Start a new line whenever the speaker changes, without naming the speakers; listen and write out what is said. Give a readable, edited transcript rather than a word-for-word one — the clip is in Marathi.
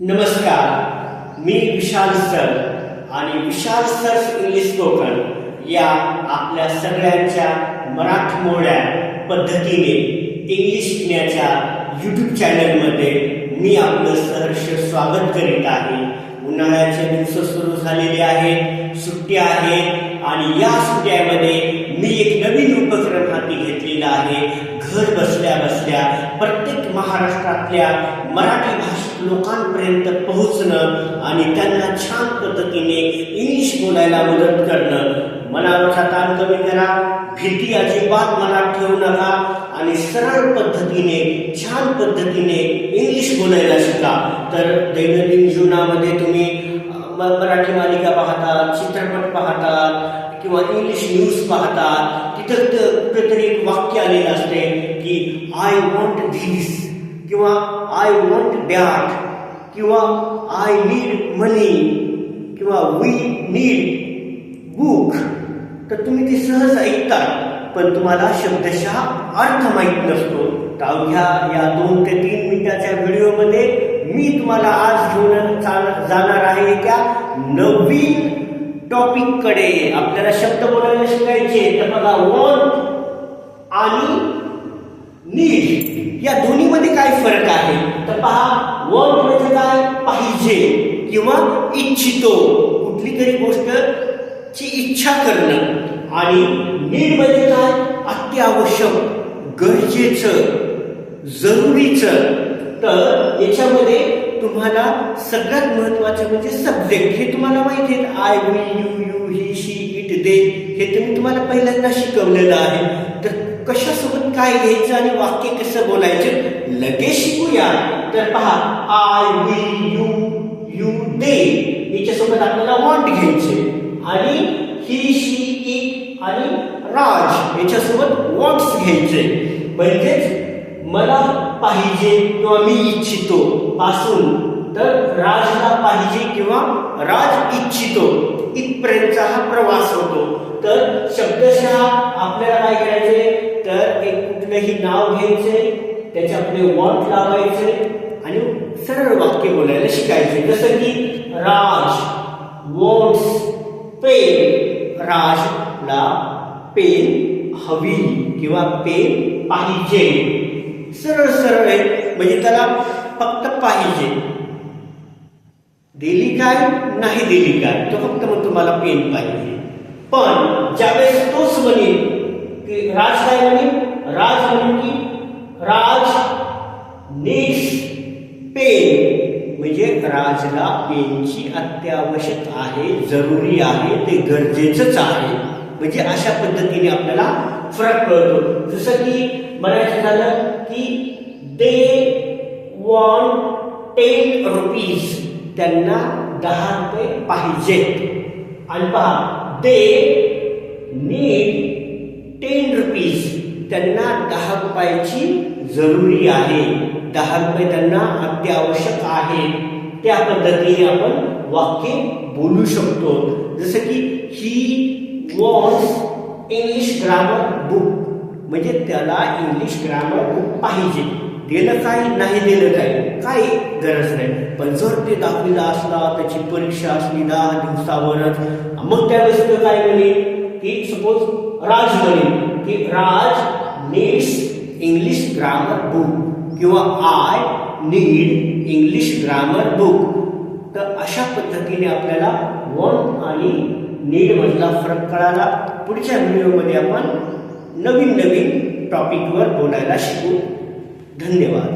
नमस्कार, मी विशाल सर आणि विशाल सर इंग्लिश कोकण या आपल्या सगळ्यांच्या मराठमोळ्या पद्धतीने इंग्लिश शिकण्याच्या यूट्यूब चॅनलमध्ये मी आपलं सहर्ष स्वागत करीत आहे. उन्हाळ्याचे दिवस सुरू झालेले आहेत, सुट्ट्या आहेत आणि या सुट्ट्यामध्ये मी एक नवीन उपक्रम हाती घेतलेला आहे. घर बसल्या बसल्या प्रत्येक महाराष्ट्रातल्या मराठी भाषिक लोकांपर्यंत पोहोचणं आणि त्यांना छान पद्धतीने इंग्लिश बोलायला मदत करणं. मनावरचा ताण कमी करा, भीती अजिबात मनात ठेवू नका आणि सरळ पद्धतीने छान पद्धतीने इंग्लिश बोलायला शिका. तर दैनंदिन जीवनामध्ये तुम्ही मराठी मालिका पाहतात, चित्रपट पाहतात किंवा इंग्लिश न्यूज पाहतात, तिथं कुठेतरी एक वाक्य आलेलं असते की आय वॉन्ट धिस किंवा आय वॉन्ट दॅट किंवा आय नीड मनी किंवा वी नीड बुक. तर तुम्ही ते सहज ऐकता, पण तुम्हाला शब्दशः अर्थ माहीत नसतो. तर अवघ्या या 2 ते 3 मिनिटाच्या व्हिडिओमध्ये मी तुम्हाला आज घेऊन जाणार आहे त्या नवीन टॉपिककडे. आपल्याला शब्द बोलायला शिकायचे. तर बघा, वॉन्ट आणि नीड या दोन्हीमध्ये काय फरक आहे तर पहा. वॉन्ट म्हणजे काय? पाहिजे किंवा इच्छितो, कुठली तरी गोष्टची इच्छा करणं. आणि नीड म्हणजे काय? अत्यावश्यक, गरजेचं, जरुरीचं. तर याच्यामध्ये तुम्हाला सगळ्यात महत्वाचं म्हणजे सब्जेक्ट. हे तुम्हाला माहिती आहे, I, we, you, he, she, it, they. हे तुम्हाला पहिल्यांदा शिकवलेलं आहे. तर कशासोबत काय घ्यायचं आणि वाक्य कसं बोलायचं लगेच शिकूया. तर पहा, आय, वी, यू, दे याच्यासोबत आपल्याला वॉन्ट घ्यायचे आणि ही, शी, इट आणि राज याच्यासोबत वॉन्ट्स घ्यायचे. म्हणजेच मला पाहिजे किंवा मी इच्छितो पासून तर राजला पाहिजे किंवा राज इच्छितो इथपर्यंतचा हा प्रवास होतो. तर शब्दशः आपल्याला काय करायचे तर एक कुठलंही नाव घ्यायचे, त्याच्यापुढे वॉन्ट लावायचे आणि सरळ वाक्य बोलायला शिकायचे. जसं की राज वॉन्ट्स पेन. राजला पेन हवी किंवा पेन पाहिजे. सरळ सरळ आहे, म्हणजे त्याला फक्त पाहिजे. दिली काय नाही दिली काय, तो फक्त म्हणतो मला पेन पाहिजे. पण ज्यावेळेस तोच म्हणेल की राज काय म्हणेल, राज म्हणेल की राज नीड्स पेन, म्हणजे राजला पेनची अत्यावश्यक आहे, जरुरी आहे, ते गरजेचंच आहे. म्हणजे अशा पद्धतीने आपल्याला फरक कळतो. जसं की म्हणायचं झालं की दे वॉन्ट 10 रुपीज, त्यांना 10 रुपये पाहिजेत. आणि पहा, दे नीड 10 रुपीज, त्यांना 10 रुपयाची जरुरी आहे, 10 रुपये त्यांना अत्यावश्यक आहे. त्या पद्धतीने आपण वाक्य बोलू शकतो. जसं की he wants English grammar book, म्हणजे त्याला इंग्लिश ग्रामर बुक पाहिजे. दिलं काय नाही दिलं काय काही गरज नाही, पण जर ते 10वीला असला, त्याची परीक्षा असली 10 दिवसावरच, मग त्यावेळेस तो काय म्हणेल की सपोज राज म्हणेल की राज नीड्स इंग्लिश ग्रामर बुक किंवा I need English grammar book. तर अशा पद्धतीने आपल्याला वॉन्ट आणि नीड मधला फरक कळाला. पुढच्या व्हिडिओमध्ये आपण नवीन टॉपिकवर बोलायला शिकू. धन्यवाद.